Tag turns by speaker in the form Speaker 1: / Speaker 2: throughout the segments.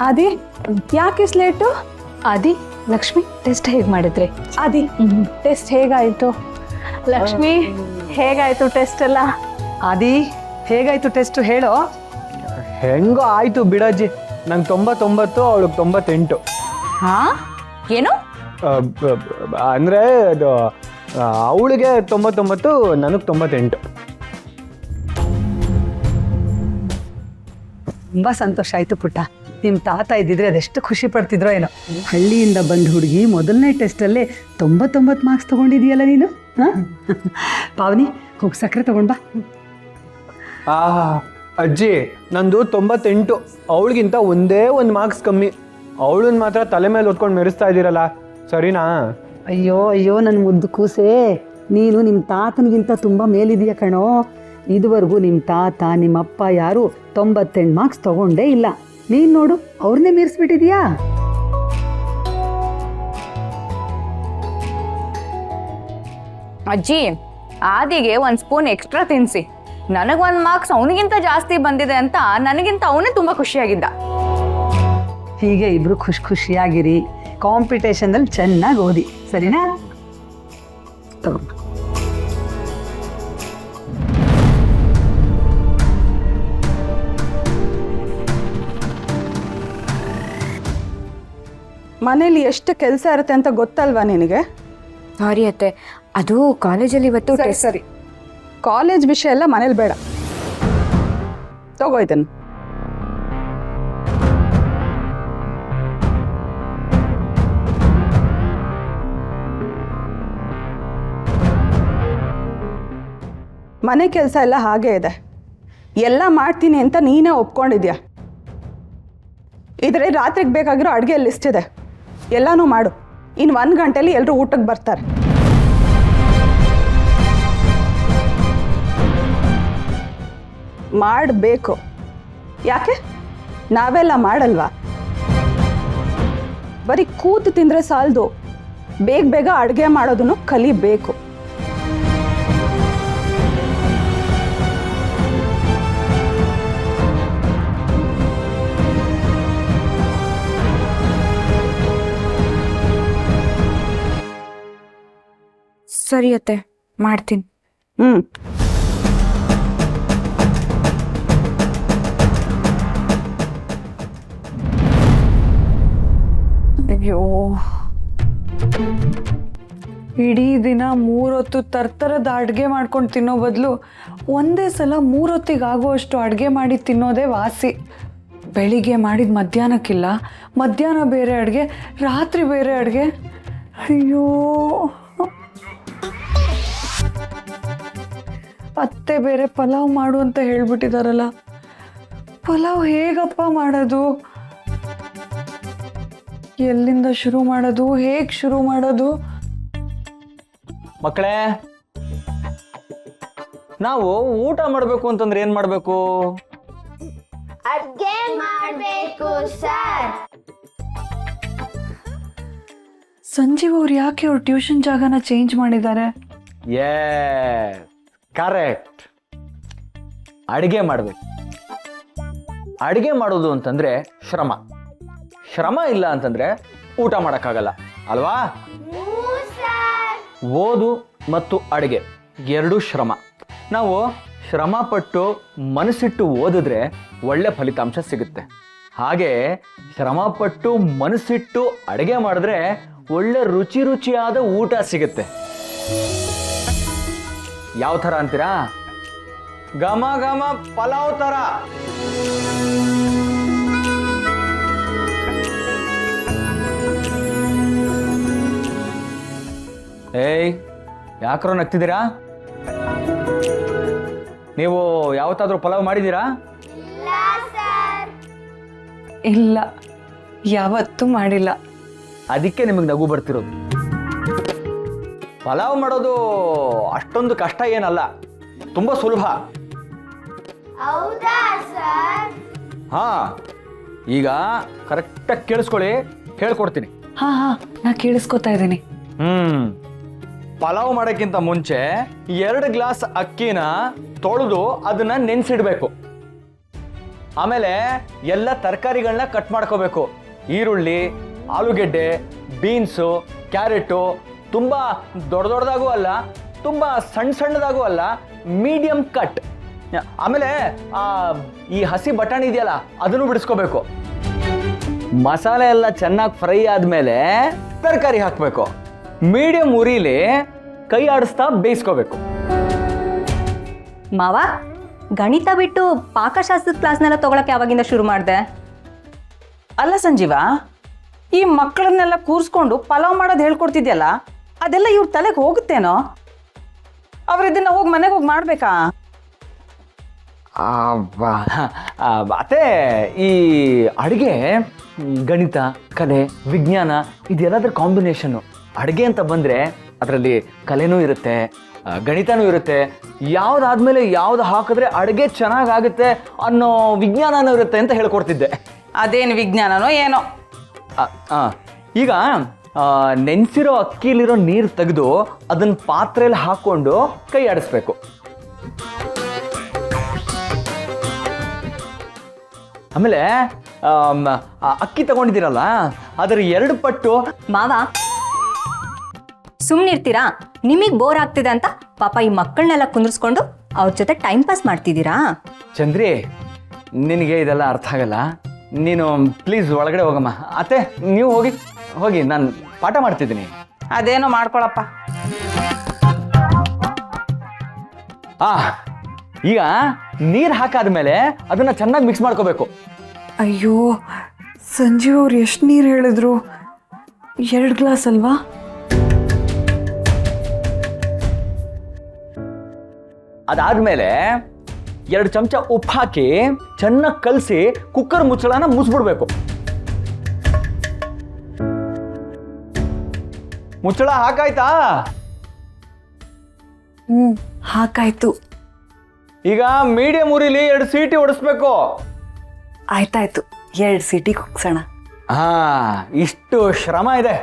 Speaker 1: ಆದಿ ಯಾಕೆ ಲೇಟು?
Speaker 2: ಆದಿ, ಲಕ್ಷ್ಮಿ ಟೆಸ್ಟ್ ಹೇಗೆ ಮಾಡಿದ್ರಿ?
Speaker 1: ಆದಿ ಟೆಸ್ಟ್ ಹೇಗಾಯಿತು? ಲಕ್ಷ್ಮಿ ಹೇಗಾಯಿತು ಟೆಸ್ಟ್ ಎಲ್ಲ?
Speaker 3: ಆದಿ ಹೇಗಾಯ್ತು ಟೆಸ್ಟ್ ಹೇಳೋ.
Speaker 4: ಹೆಂಗೋ ಆಯ್ತು ಬಿಡಜ್ಜಿ, ನಂಗೆ 99, ಅವಳಿಗೆ 98.
Speaker 2: ಹಾ ಏನು?
Speaker 4: ಅಂದರೆ ಅದು ಅವಳಿಗೆ 99, ನನಗೆ 98.
Speaker 3: ತುಂಬ ಸಂತೋಷ ಆಯಿತು ಪುಟ್ಟ. ನಿಮ್ಮ ತಾತ ಇದ್ದಿದ್ರೆ ಅದೆಷ್ಟು ಖುಷಿ ಪಡ್ತಿದ್ರೋ ಏನೋ. ಹಳ್ಳಿಯಿಂದ ಬಂದ ಹುಡುಗಿ ಮೊದಲನೇ ಟೆಸ್ಟಲ್ಲೇ 99 ಮಾರ್ಕ್ಸ್ ತೊಗೊಂಡಿದೆಯಲ್ಲ ನೀನು. ಹಾಂ ಪಾವನಿ, ಹೋಗಿ ಸಕ್ಕರೆ ತೊಗೊಂಡು ಬಾ.
Speaker 4: ಅಜ್ಜಿ ನಂದು 98, ಅವಳಿಗಿಂತ ಒಂದೇ ಒಂದು ಮಾರ್ಕ್ಸ್ ಕಮ್ಮಿ. ಅವಳನ್ನ ಮಾತ್ರ ತಲೆ ಮೇಲೆ ಹೊತ್ಕೊಂಡು ಮೆರೆಸ್ತಾ ಇದ್ದೀರಲ್ಲ, ಸರಿನಾ?
Speaker 3: ಅಯ್ಯೋ ಅಯ್ಯೋ ನನ್ನ ಮುದ್ದು ಕೂಸೆ, ನೀನು ನಿಮ್ಮ ತಾತನಿಗಿಂತ ತುಂಬ ಮೇಲಿದೆಯಾ ಕಣೋ. ಇದುವರೆಗೂ ನಿಮ್ಮ ತಾತ ನಿಮ್ಮಪ್ಪ ಯಾರು 98 ಮಾರ್ಕ್ಸ್ ತೊಗೊಂಡೇ ಇಲ್ಲ. ನೀನು ನೋಡು ಅವ್ರನ್ನೇ ಮೀರಿಸ್ಬಿಟ್ಟಿದ್ಯಾ.
Speaker 2: ಅಜ್ಜಿ, ಆದಿಗೆ 1 ಸ್ಪೂನ್ ಎಕ್ಸ್ಟ್ರಾ ತಿನ್ನಿಸಿ. ನನಗೆ 1 ಮಾರ್ಕ್ಸ್ ಅವನಿಗಿಂತ ಜಾಸ್ತಿ ಬಂದಿದೆ ಅಂತ ನನಗಿಂತ ಅವನೇ ತುಂಬ ಖುಷಿಯಾಗಿದ್ದ.
Speaker 3: ಹೀಗೆ ಇಬ್ರು ಖುಷಿಯಾಗಿರಿ. ಕಾಂಪಿಟೇಷನ್ದಲ್ಲಿ ಚೆನ್ನಾಗಿ ಓದಿ, ಸರಿನಾ? ತಗೊಂಡು
Speaker 1: ಮನೇಲಿ ಎಷ್ಟು ಕೆಲಸ ಇರುತ್ತೆ ಅಂತ ಗೊತ್ತಲ್ವಾ ನಿನಗೆ?
Speaker 2: ಸಾರಿ ಅತ್ತೆ, ಅದು ಕಾಲೇಜಲ್ಲಿ ಇವತ್ತು
Speaker 1: ಸರಿ ಕಾಲೇಜ್ ವಿಷಯ ಎಲ್ಲ ಮನೇಲಿ ಬೇಡ, ತಗೋ ಇದನ್ನು. ಮನೆ ಕೆಲಸ ಎಲ್ಲ ಹಾಗೇ ಇದೆ, ಎಲ್ಲ ಮಾಡ್ತೀನಿ ಅಂತ ನೀನೇ ಒಪ್ಕೊಂಡಿದ್ಯಾ. ಇದ್ರೆ ರಾತ್ರಿಗೆ ಬೇಕಾಗಿರೋ ಅಡುಗೆ ಲಿಸ್ಟ್ ಇದೆ, ಎಲ್ಲನೂ ಮಾಡು. ಇನ್ನು 1 ಗಂಟೆಲಿ ಎಲ್ಲರೂ ಊಟಕ್ಕೆ ಬರ್ತಾರೆ. ಮಾಡಬೇಕು. ಯಾಕೆ ನಾವೆಲ್ಲ ಮಾಡಲ್ವಾ? ಬರೀ ಕೂತು ತಿಂದರೆ ಸಾಲದು, ಬೇಗ ಬೇಗ ಅಡುಗೆ ಮಾಡೋದನ್ನು ಕಲಿಬೇಕು.
Speaker 2: ಸರಿ ಅತ್ತೆ, ಮಾಡ್ತೀನಿ.
Speaker 5: ಅಯ್ಯೋ, ಇಡೀ ದಿನ 3 ಹೊತ್ತು ತರ್ತರದ ಅಡುಗೆ ಮಾಡ್ಕೊಂಡು ತಿನ್ನೋ ಬದಲು ಒಂದೇ ಸಲ 3 ಹೊತ್ತಿಗೆ ಆಗುವಷ್ಟು ಅಡುಗೆ ಮಾಡಿ ತಿನ್ನೋದೇ ವಾಸಿ. ಬೆಳಿಗ್ಗೆ ಮಾಡಿದ ಮಧ್ಯಾಹ್ನಕ್ಕಿಲ್ಲ, ಮಧ್ಯಾಹ್ನ ಬೇರೆ ಅಡುಗೆ, ರಾತ್ರಿ ಬೇರೆ ಅಡುಗೆ. ಅಯ್ಯೋ, ಅತ್ತೆ ಬೇರೆ ಪಲಾವ್ ಮಾಡು ಅಂತ ಹೇಳ್ಬಿಟ್ಟಿದಾರಲ್ಲ. ಪಲಾವ್ ಹೇಗಪ್ಪ ಮಾಡೋದು? ಎಲ್ಲಿಂದ ಶುರು ಮಾಡೋದು? ಹೇಗೆ ಶುರು ಮಾಡೋದು?
Speaker 6: ಮಕ್ಕಳೇ, ನಾವು ಊಟ ಮಾಡಬೇಕು ಅಂತಂದ್ರೆ ಏನ್ ಮಾಡಬೇಕು?
Speaker 7: ಅಡ್ಗೆ ಮಾಡಬೇಕು ಸರ್.
Speaker 5: ಸಂಜೀವ್ ಅವ್ರು ಯಾಕೆ ಅವ್ರ ಟ್ಯೂಷನ್ ಜಾಗನ ಚೇಂಜ್ ಮಾಡಿದ್ದಾರೆ?
Speaker 6: ಕರೆಕ್ಟ್. ಅಡಿಗೆ ಮಾಡಬೇಕು. ಅಡಿಗೆ ಮಾಡೋದು ಅಂತಂದ್ರೆ ಶ್ರಮ. ಶ್ರಮ ಇಲ್ಲ ಅಂತಂದ್ರೆ ಊಟ ಮಾಡೋಕ್ಕಾಗಲ್ಲ ಅಲ್ವಾ? ಓದು ಮತ್ತು ಅಡಿಗೆ 2 ಶ್ರಮ. ನಾವು ಶ್ರಮ ಪಟ್ಟು ಮನಸ್ಸಿಟ್ಟು ಓದಿದ್ರೆ ಒಳ್ಳೆ ಫಲಿತಾಂಶ ಸಿಗುತ್ತೆ. ಹಾಗೆ ಶ್ರಮ ಪಟ್ಟು ಮನಸ್ಸಿಟ್ಟು ಅಡಿಗೆ ಮಾಡಿದ್ರೆ ಒಳ್ಳೆ ರುಚಿಯಾದ ಊಟ ಸಿಗುತ್ತೆ. ಯಾವ ಥರ ಅಂತೀರಾ? ಘಮ ಘಮ ಪಲಾವ್ ಥರ. ಏಯ್, ಯಾಕ್ರೋ ನಗ್ತಿದ್ದೀರಾ? ನೀವು ಯಾವತ್ತಾದ್ರೂ ಪಲಾವ್ ಮಾಡಿದ್ದೀರಾ?
Speaker 5: ಇಲ್ಲ, ಯಾವತ್ತೂ ಮಾಡಿಲ್ಲ.
Speaker 6: ಅದಕ್ಕೆ ನಿಮಗೆ ನಗು ಬರ್ತಿರೋದು. ಪಲಾವ್ ಮಾಡೋದು ಅಷ್ಟೊಂದು ಕಷ್ಟ ಏನಲ್ಲ, ತುಂಬ ಸುಲಭ. ಹಾ, ಈಗ ಕರೆಕ್ಟಾಗಿ ಕೇಳಿಸ್ಕೊಳ್ಳಿ, ಹೇಳ್ಕೊಡ್ತೀನಿ.
Speaker 5: ಹಾ, ನಾ ಕೇಳಿಸ್ಕೊತಾ ಇದ್ದೀನಿ.
Speaker 6: ಪಲಾವ್ ಮಾಡೋಕ್ಕಿಂತ ಮುಂಚೆ 2 ಗ್ಲಾಸ್ ಅಕ್ಕಿನ ತೊಳೆದು ಅದನ್ನ ನೆನೆಸಿಡ್ಬೇಕು. ಆಮೇಲೆ ಎಲ್ಲ ತರಕಾರಿಗಳನ್ನ ಕಟ್ ಮಾಡ್ಕೋಬೇಕು. ಈರುಳ್ಳಿ, ಆಲೂಗೆಡ್ಡೆ, ಬೀನ್ಸು, ಕ್ಯಾರೆಟು, ತುಂಬ ದೊಡ್ಡದಾಗೂ ಅಲ್ಲ, ತುಂಬ ಸಣ್ಣದಾಗೂ ಅಲ್ಲ, ಮೀಡಿಯಂ ಕಟ್. ಆಮೇಲೆ ಈ ಹಸಿ ಬಟಾಣಿ ಇದೆಯಲ್ಲ ಅದನ್ನು ಬಿಡಿಸ್ಕೋಬೇಕು. ಮಸಾಲೆ ಎಲ್ಲ ಚೆನ್ನಾಗಿ ಫ್ರೈ ಆದಮೇಲೆ ತರಕಾರಿ ಹಾಕಬೇಕು. ಮೀಡಿಯಂ ಉರಿಲಿ ಕೈ ಆಡಿಸ್ತಾ ಬೇಯಿಸ್ಕೋಬೇಕು.
Speaker 8: ಮಾವ, ಗಣಿತ ಬಿಟ್ಟು ಪಾಕಶಾಸ್ತ್ರದ ಕ್ಲಾಸ್ನೆಲ್ಲ ತಗೊಳಕ್ಕೆ ಯಾವಾಗಿಂದ ಶುರು ಮಾಡಿದೆ?
Speaker 1: ಅಲ್ಲ ಸಂಜೀವ, ಈ ಮಕ್ಕಳನ್ನೆಲ್ಲ ಕೂರಿಸ್ಕೊಂಡು ಪಲಾವ್ ಮಾಡೋದು ಹೇಳ್ಕೊಡ್ತಿದ್ಯಲ್ಲ, ಅದೆಲ್ಲ ಇವ್ರ ತಲೆಗೆ ಹೋಗುತ್ತೇನೋ? ಅವ್ರು ಇದನ್ನ ಹೋಗಿ ಮನೆಗೆ ಹೋಗಿ ಮಾಡಬೇಕಾ?
Speaker 6: ಅದೇ ಈ ಅಡುಗೆ ಗಣಿತ, ಕಲೆ, ವಿಜ್ಞಾನ ಇದೆಲ್ಲದರ ಕಾಂಬಿನೇಷನ್ನು. ಅಡುಗೆ ಅಂತ ಬಂದರೆ ಅದರಲ್ಲಿ ಕಲೆನೂ ಇರುತ್ತೆ, ಗಣಿತನೂ ಇರುತ್ತೆ. ಯಾವುದಾದ್ಮೇಲೆ ಯಾವ್ದು ಹಾಕಿದ್ರೆ ಅಡುಗೆ ಚೆನ್ನಾಗಾಗುತ್ತೆ ಅನ್ನೋ ವಿಜ್ಞಾನನೂ ಇರುತ್ತೆ ಅಂತ ಹೇಳ್ಕೊಡ್ತಿದ್ದೆ.
Speaker 1: ಅದೇನು ವಿಜ್ಞಾನನೋ ಏನೋ.
Speaker 6: ಈಗ ನೆನೆಸಿರೋ ಅಕ್ಕಿಲಿರೋ ನೀರು ತೆಗೆದು ಅದನ್ನ ಪಾತ್ರೆಯಲ್ಲಿ ಹಾಕ್ಕೊಂಡು ಕೈ ಆಡಿಸ್ಬೇಕು. ಆಮೇಲೆ ಅಕ್ಕಿ ತಗೊಂಡಿದ್ದೀರಲ್ಲ ಅದರ 2 ಪಟ್ಟು.
Speaker 8: ಮಾವ, ಸುಮ್ಮನಿರ್ತೀರಾ? ನಿಮಗೆ ಬೋರ್ ಆಗ್ತಿದೆ ಅಂತ ಪಾಪ ಈ ಮಕ್ಕಳನ್ನೆಲ್ಲ ಕುಂದಿರ್ಸ್ಕೊಂಡು ಅವ್ರ ಜೊತೆ ಟೈಮ್ ಪಾಸ್ ಮಾಡ್ತಿದ್ದೀರಾ?
Speaker 6: ಚಂದ್ರಿ, ನಿನಗೆ ಇದೆಲ್ಲ ಅರ್ಥ ಆಗಲ್ಲ. ನೀನು ಪ್ಲೀಸ್ ಒಳಗಡೆ ಹೋಗಮ್ಮ. ಅತ್ತೆ, ನೀವು ಹೋಗಿ ನಾನು ಪಾಠ ಮಾಡ್ತಿದ್ದೀನಿ.
Speaker 1: ಅದೇನೋ ಮಾಡ್ಕೊಳಪ್ಪ.
Speaker 6: ಈಗ ನೀರು ಹಾಕಾದ್ಮೇಲೆ ಅದನ್ನ ಚೆನ್ನಾಗಿ ಮಿಕ್ಸ್ ಮಾಡ್ಕೋಬೇಕು.
Speaker 5: ಅಯ್ಯೋ, ಸಂಜೀವ್ ಅವ್ರು ಎಷ್ಟು ನೀರು ಹೇಳಿದ್ರು? 2 ಗ್ಲಾಸ್ ಅಲ್ವಾ?
Speaker 6: ಅದಾದ್ಮೇಲೆ 2 ಚಮಚ ಉಪ್ಪು ಹಾಕಿ ಚೆನ್ನಾಗಿ ಕಲಸಿ ಕುಕ್ಕರ್ ಮುಚ್ಚಳನ ಮುಚ್ಚಿಬಿಡ್ಬೇಕು. ಮುಚ್ಚಳ ಹಾಕಾಯ್ತಾ?
Speaker 5: ಹಾಕಾಯ್ತು.
Speaker 6: ಈಗ ಮೀಡಿಯಂ ಉರಿಲಿ 2 ಸೀಟಿ ಹೊಡಿಸ್ಬೇಕು.
Speaker 5: ಆಯ್ತಾಯ್ತು, 2 ಸೀಟಿ ಕುಗ್ಸೋಣ.
Speaker 6: ಇಷ್ಟು ಶ್ರಮ ಇದೆ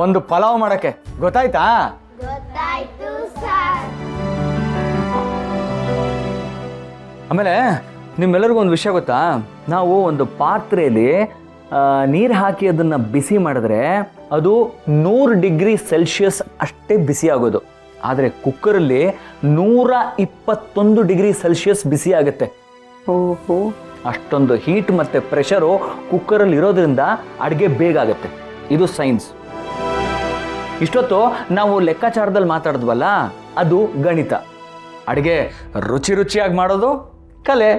Speaker 6: ಒಂದು ಪಲಾವ್ ಮಾಡಕ್ಕೆ, ಗೊತ್ತಾಯ್ತಾ?
Speaker 7: ಗೊತ್ತಾಯ್ತು ಸರ್.
Speaker 6: ಆಮೇಲೆ ನಿಮ್ಮೆಲ್ಲರಿಗೂ ಒಂದು ವಿಷಯ ಗೊತ್ತಾ? ನಾವು ಒಂದು ಪಾತ್ರೆಯಲ್ಲಿ ನೀರು ಹಾಕಿ ಅದನ್ನು ಬಿಸಿ ಮಾಡಿದ್ರೆ ಅದು 100 ಡಿಗ್ರಿ ಸೆಲ್ಸಿಯಸ್ ಅಷ್ಟೇ ಬಿಸಿ ಆಗೋದು. ಆದರೆ ಕುಕ್ಕರಲ್ಲಿ 121 ಡಿಗ್ರಿ ಸೆಲ್ಸಿಯಸ್ ಬಿಸಿ ಆಗುತ್ತೆ.
Speaker 8: ಓಹೋ,
Speaker 6: ಅಷ್ಟೊಂದು ಹೀಟ್ ಮತ್ತು ಪ್ರೆಷರು ಕುಕ್ಕರಲ್ಲಿ ಇರೋದ್ರಿಂದ ಅಡುಗೆ ಬೇಗ ಆಗುತ್ತೆ. ಇದು ಸೈನ್ಸ್. ಇಷ್ಟೊತ್ತು ನಾವು ಲೆಕ್ಕಾಚಾರದಲ್ಲಿ ಮಾತಾಡಿದ್ವಲ್ಲ, ಅದು ಗಣಿತ. ಅಡುಗೆ ರುಚಿಯಾಗಿ ಮಾಡೋದು ಕಲೆ.